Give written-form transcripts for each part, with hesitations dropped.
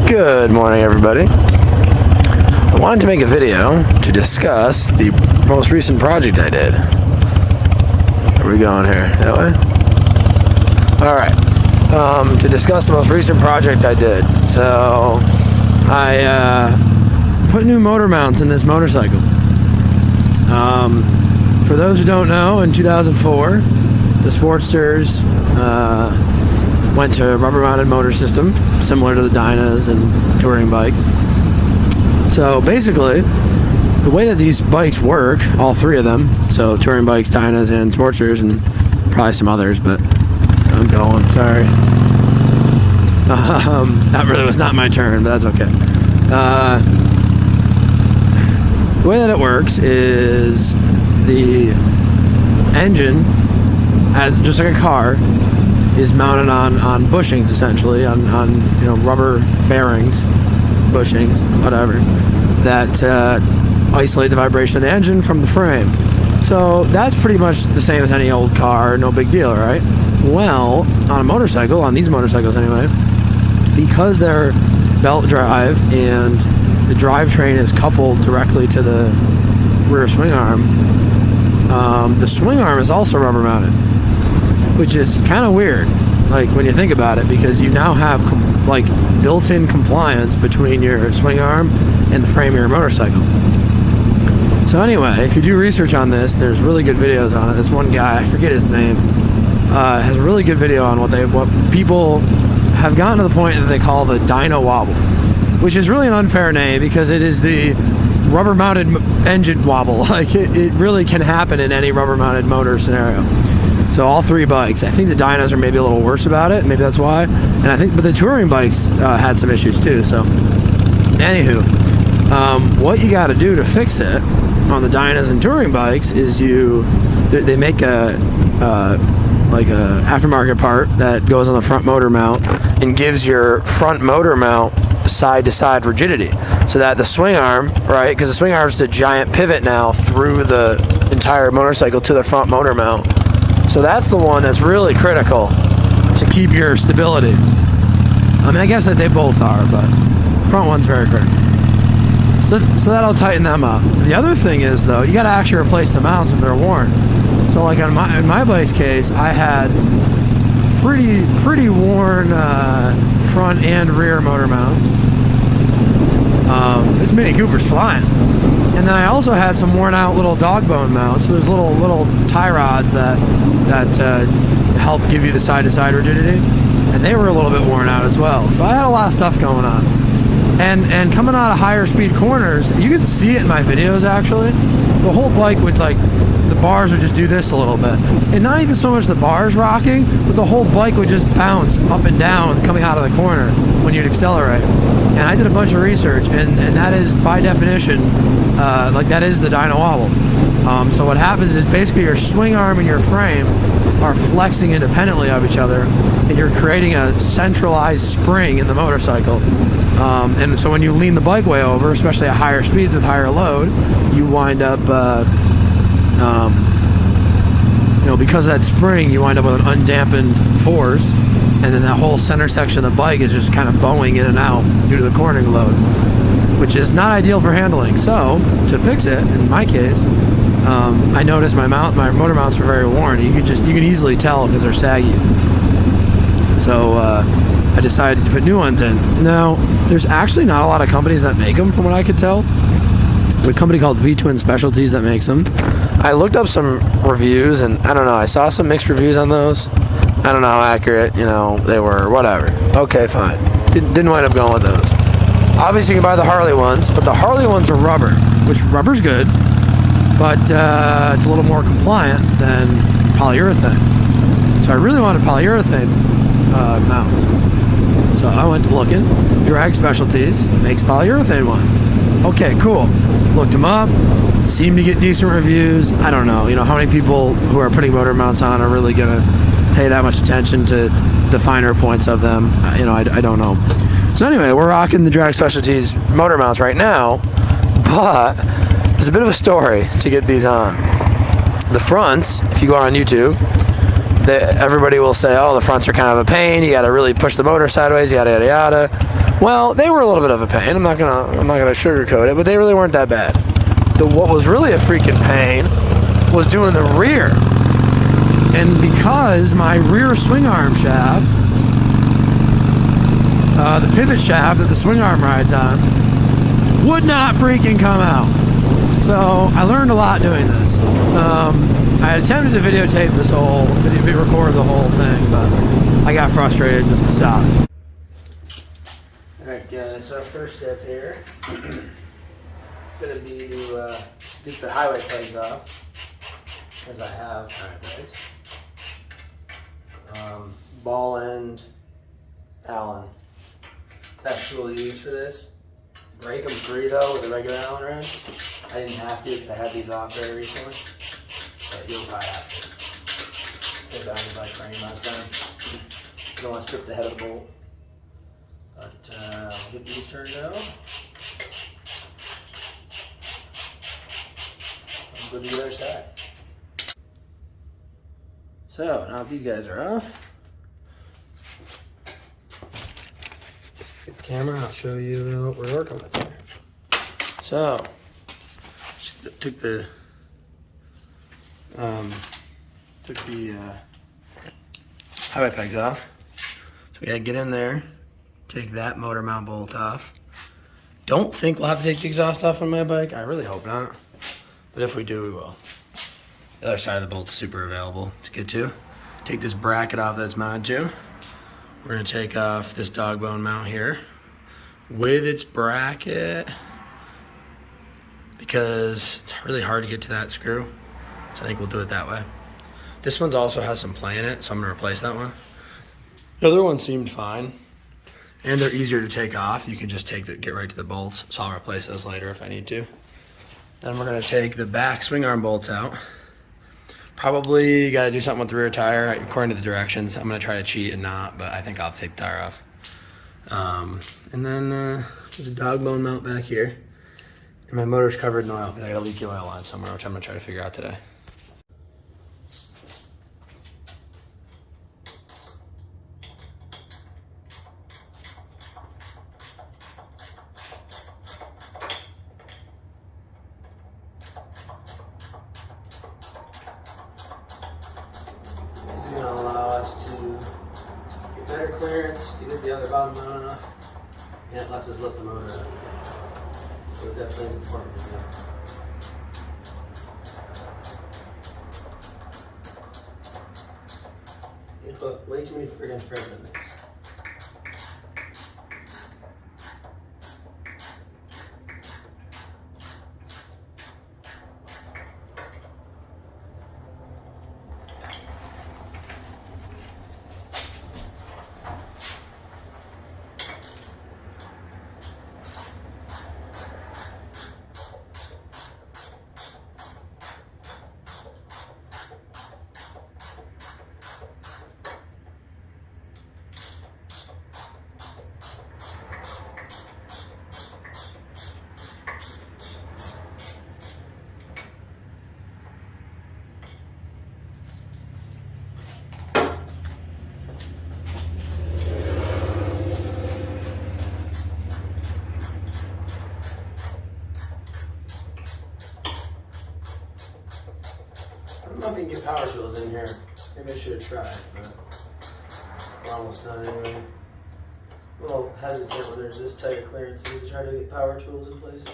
Good morning, everybody. I wanted to make a video to discuss the most recent project I did. Where are we going here? That way? Alright. To discuss the most recent project I did. So, I put new motor mounts in this motorcycle. For those who don't know, in 2004, the Sportsters went to a rubber-mounted motor system, similar to the Dynas and touring bikes. So basically, the way that these bikes work, all three of them, so touring bikes, Dynas, and Sportsters, and probably some others, but I'm going, sorry. That really was not my turn, but that's okay. The way that it works is the engine, as just like a car, is mounted on bushings, essentially, on rubber bearings, bushings, whatever, that isolate the vibration of the engine from the frame. So that's pretty much the same as any old car, no big deal, right? Well, on a motorcycle, on these motorcycles anyway, because they're belt drive and the drivetrain is coupled directly to the rear swing arm, the swing arm is also rubber mounted, which is kind of weird, like when you think about it, because you now have built-in compliance between your swing arm and the frame of your motorcycle. So anyway, if you do research on this, there's really good videos on it. This one guy, I forget his name, has a really good video on what people have gotten to the point that they call the dyno wobble, which is really an unfair name because it is the rubber-mounted engine wobble. Like it really can happen in any rubber-mounted motor scenario. So all three bikes, I think the Dynas are maybe a little worse about it, maybe that's why. And but the touring bikes had some issues too. So, anywho, what you got to do to fix it on the Dynas and touring bikes is they make a aftermarket part that goes on the front motor mount and gives your front motor mount side-to-side rigidity, so that the swing arm, right, because the swing arm is the giant pivot now through the entire motorcycle to the front motor mount. So that's the one that's really critical to keep your stability. I mean, I guess that they both are, but the front one's very critical. So that'll tighten them up. The other thing is, though, you got to actually replace the mounts if they're worn. So like in my bike's case, I had pretty worn front and rear motor mounts. This Mini Cooper's flying. And then I also had some worn out little dog bone mounts. So there's little tie rods that help give you the side-to-side rigidity, and they were a little bit worn out as well. So I had a lot of stuff going on. And coming out of higher speed corners, you can see it in my videos actually. The whole bike would the bars would just do this a little bit. And not even so much the bars rocking, but the whole bike would just bounce up and down coming out of the corner when you'd accelerate. And I did a bunch of research, and that is, by definition, that is the dyno wobble. So what happens is basically your swing arm and your frame are flexing independently of each other, and you're creating a centralized spring in the motorcycle. And so when you lean the bike way over, especially at higher speeds with higher load, you wind up, because of that spring, you wind up with an undampened force, and then that whole center section of the bike is just kind of bowing in and out due to the cornering load, which is not ideal for handling. So to fix it, in my case, I noticed my motor mounts were very worn. You can easily tell because they're saggy. So I decided to put new ones in. Now, there's actually not a lot of companies that make them, from what I could tell. There's a company called V-Twin Specialties that makes them. I looked up some reviews, and I don't know, I saw some mixed reviews on those. I don't know how accurate, they were, whatever. Okay, fine. Didn't wind up going with those. Obviously, you can buy the Harley ones, but the Harley ones are rubber, which rubber's good, but it's a little more compliant than polyurethane. So I really wanted polyurethane mounts. So I went to looking. Drag Specialties makes polyurethane ones. Okay, cool. Looked them up. Seemed to get decent reviews. I don't know. How many people who are putting motor mounts on are really going to pay that much attention to the finer points of them? I don't know. So anyway, we're rocking the Drag Specialties motor mounts right now, but there's a bit of a story to get these on. The fronts, if you go on YouTube, everybody will say, oh, the fronts are kind of a pain. You got to really push the motor sideways, yada, yada, yada. Well, they were a little bit of a pain. I'm not gonna sugarcoat it, but they really weren't that bad. What was really a freaking pain was doing the rear. And because my rear swing arm shaft, the pivot shaft that the swing arm rides on, would not freaking come out. So I learned a lot doing this. I had attempted to videotape this whole, record the whole thing, but I got frustrated and just stopped. Alright guys, so our first step here is going to be to get the highway pegs off, as I have highway pegs. Ball end Allen. Best tool to use for this. Break them free though with a regular Allen wrench. I didn't have to because I had these off very recently, but you'll probably have to. Take that on your bike for any amount of time. You don't want to strip the head of the bolt. But I'll get these turned out. I'm good to the other side. So now that these guys are off, get the camera, I'll show you what we're working with here. So, took the highway pegs off. So we gotta get in there, take that motor mount bolt off. Don't think we'll have to take the exhaust off on my bike. I really hope not. But if we do, we will. The other side of the bolt's super available to get to. Take this bracket off that's mounted to. We're gonna take off this dog bone mount here with its bracket because it's really hard to get to that screw. So I think we'll do it that way. This one's also has some play in it, so I'm gonna replace that one. The other one seemed fine. And they're easier to take off. You can just get right to the bolts. So I'll replace those later if I need to. Then we're gonna take the back swing arm bolts out. Probably gotta do something with the rear tire according to the directions. I'm gonna try to cheat and not, but I think I'll take the tire off. And then there's a dog bone mount back here. And my motor's covered in oil because I got a leaky oil line somewhere, which I'm gonna try to figure out today. This is going to allow us to get better clearance to get the other bottom mount off, and it lets us lift the motor up. So it definitely is important to do. You put way too many friggin' threads in this. I don't know if you can get power tools in here. Maybe I should have tried, but we're almost done anyway. I'm a little hesitant when there's this tight of clearances to try to get power tools in places.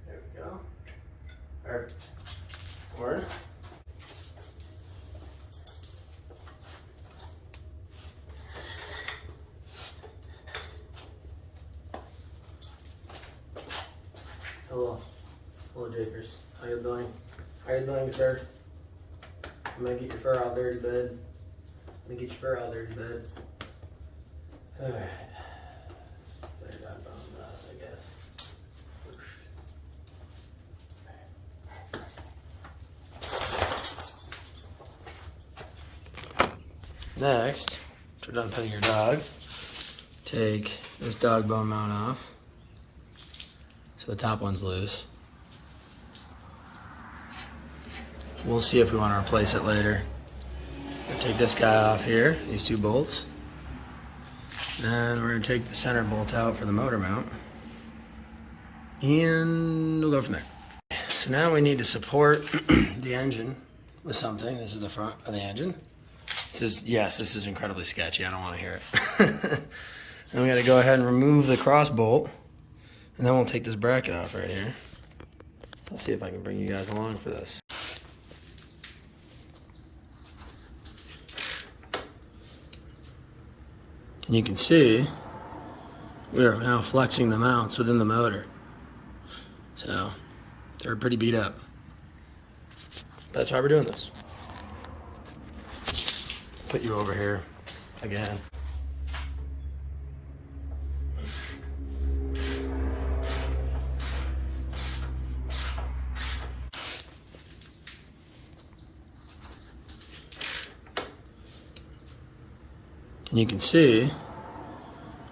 There we go. Perfect. Word. Hello Jakers. How you doing? How you doing, sir? I'm gonna get your fur all dirty, bud. I'm gonna get your fur all dirty, bud. Alright. There that bone does, I guess. Next, after we're done petting your dog, take this dog bone mount off. So the top one's loose. We'll see if we want to replace it later. Take this guy off here, these 2 bolts. And we're going to take the center bolt out for the motor mount. And we'll go from there. So now we need to support the engine with something. This is the front of the engine. This is incredibly sketchy. I don't want to hear it. Then we got to go ahead and remove the cross bolt. And then we'll take this bracket off right here. I'll see if I can bring you guys along for this. And you can see we are now flexing the mounts within the motor. So they're pretty beat up. That's why we're doing this. Put you over here again. And you can see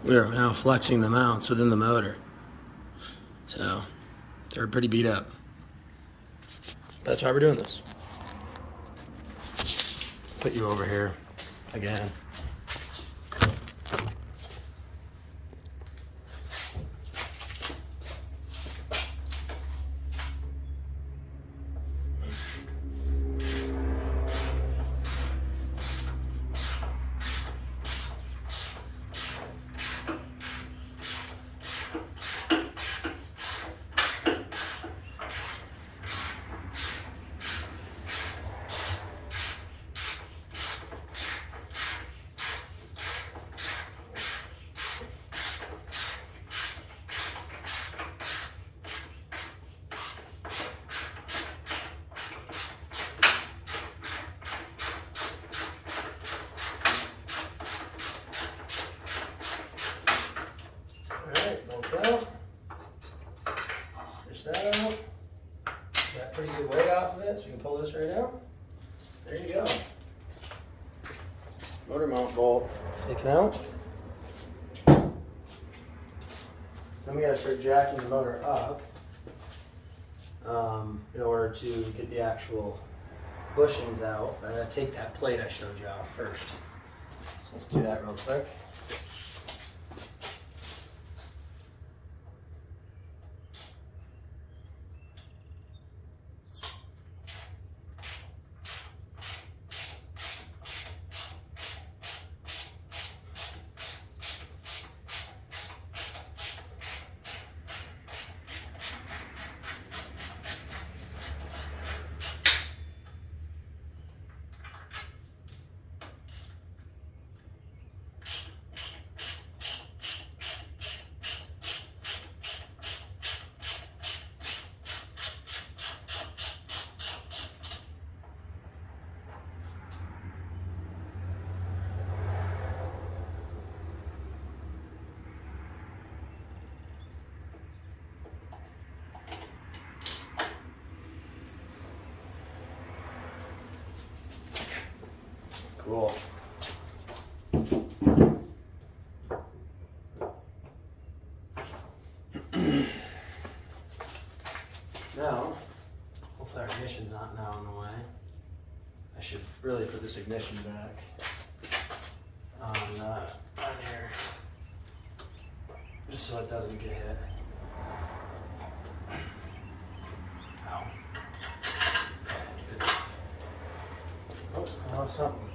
we are now flexing the mounts within the motor. So they're pretty beat up. That's why we're doing this. Put you over here again. Out. Fish that out. Got pretty good weight off of it, so we can pull this right out. There you go. Motor mount bolt taken out. Then we gotta start jacking the motor up in order to get the actual bushings out. I gotta take that plate I showed you off first. So let's do that real quick. Cool. Now, hopefully our ignition's not now in the way. I should really put this ignition back on here, just so it doesn't get hit. Ow. Oh, I lost something.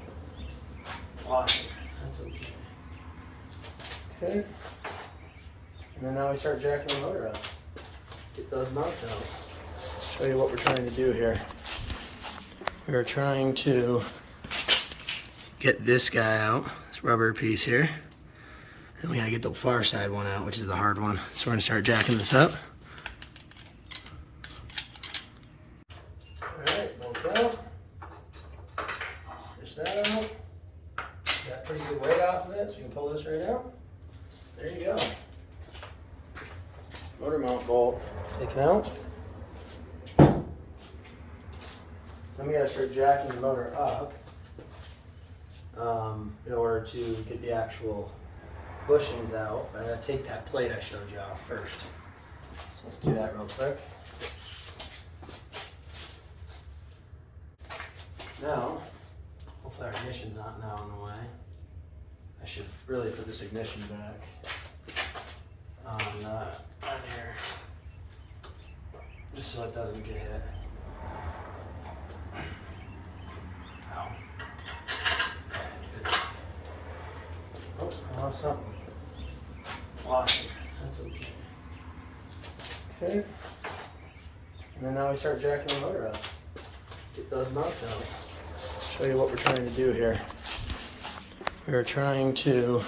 Lost it. That's okay. Okay. And then now we start jacking the motor up. Get those mounts out. Show you what we're trying to do here. We are trying to get this guy out, this rubber piece here. And we gotta get the far side one out, which is the hard one. So we're gonna start jacking this up. Alright, bolts out. Fish that out. Got pretty good weight off of it, so we can pull this right out. There you go. Motor mount bolt taken out. Then we gotta start jacking the motor up in order to get the actual bushings out. I gotta take that plate I showed you off first. So let's do that real quick. Now, hopefully our ignition's not now on the way. I should really put this ignition back on here, just so it doesn't get hit. Ow. Oh, I lost something. Lost it. That's okay. Okay. And then now we start jacking the motor up. Get those mounts out. Let's show you what we're trying to do here. We're trying to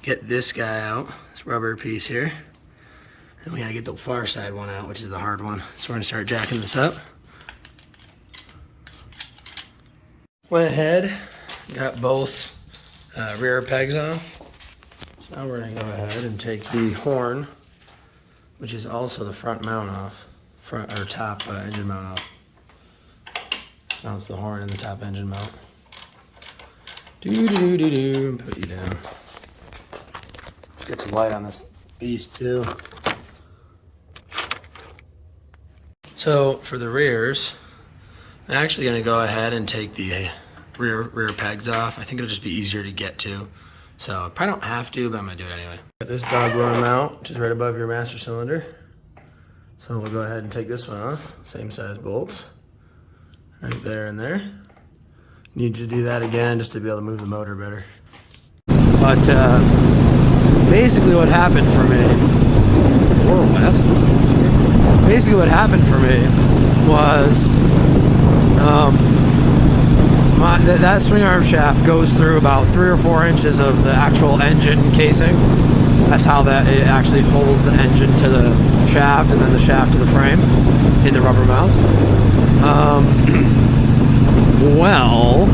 get this guy out, this rubber piece here. And we gotta get the far side one out, which is the hard one. So we're gonna start jacking this up. Went ahead, got both rear pegs off. So now we're gonna go ahead and take the horn, which is also the front mount off, front or top engine mount off. Mounts the horn and the top engine mount. And put you down. Let's get some light on this beast too. So for the rears, I'm actually gonna go ahead and take the rear pegs off. I think it'll just be easier to get to. So I probably don't have to, but I'm gonna do it anyway. Got this dog run mount, which is right above your master cylinder. So we'll go ahead and take this one off. Same size bolts. Right there and there. Need to do that again just to be able to move the motor better. But basically what happened for me, or west, basically what happened for me was that swing arm shaft goes through about 3 or 4 inches of the actual engine casing. That's how it actually holds the engine to the shaft and then the shaft to the frame in the rubber mounts. Well,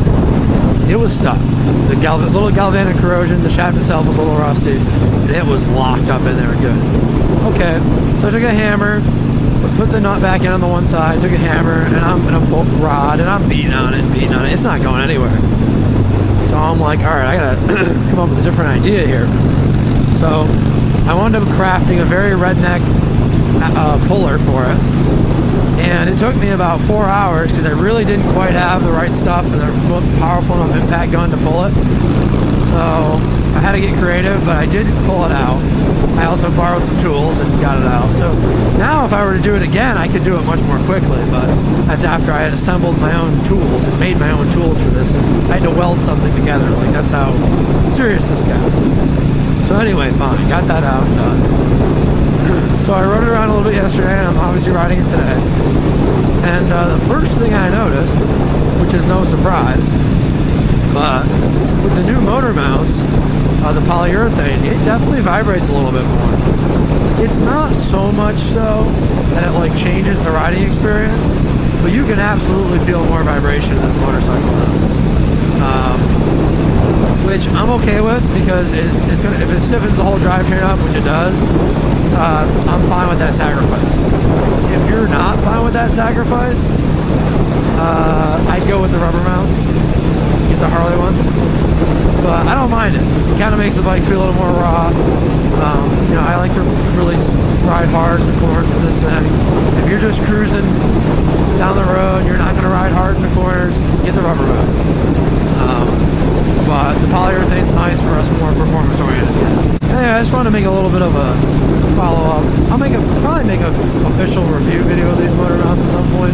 it was stuck. The little galvanic corrosion, the shaft itself was a little rusty, and it was locked up in there good. Okay, so I took a hammer, put the nut back in on the one side, took a hammer, and I'm gonna pull the rod, and I'm beating on it. It's not going anywhere. So I'm like, all right, I gotta come up with a different idea here. So I wound up crafting a very redneck puller for it. And it took me about 4 hours because I really didn't quite have the right stuff and the powerful enough impact gun to pull it. So I had to get creative, but I did pull it out. I also borrowed some tools and got it out. So now if I were to do it again, I could do it much more quickly, but that's after I had assembled my own tools and made my own tools for this. And I had to weld something together. Like, that's how serious this got. So anyway, fine, got that out and done. So I rode it around a little bit yesterday, and I'm obviously riding it today. And the first thing I noticed, which is no surprise, but with the new motor mounts, the polyurethane, it definitely vibrates a little bit more. It's not so much so that it like changes the riding experience, but you can absolutely feel more vibration in this motorcycle now. Which I'm okay with because if it stiffens the whole drivetrain up, which it does, I'm fine with that sacrifice. If you're not fine with that sacrifice, I'd go with the rubber mounts, get the Harley ones, but I don't mind it. It kind of makes the bike feel a little more raw. You know, I like to really ride hard in the corners with this thing. If you're just cruising down the road, you're not going to ride hard in the corners, get the rubber mounts. But the polyurethane's nice for us more performance-oriented guys. Anyway, I just want to make a little bit of a follow-up. I'll probably make an official review video of these motor mounts at some point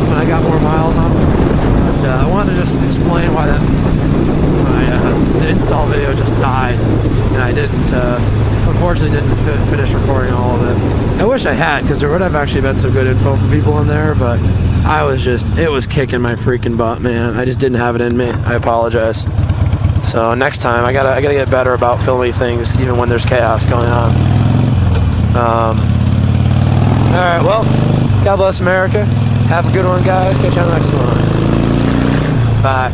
when I got more miles on them. But I wanted to just explain why the install video just died, and I unfortunately didn't finish recording all of it. I wish I had, because there would have actually been some good info for people in there, but it was kicking my freaking butt, man. I just didn't have it in me. I apologize. So next time, I gotta get better about filming things, even when there's chaos going on. All right, well, God bless America. Have a good one, guys. Catch you on the next one. Bye.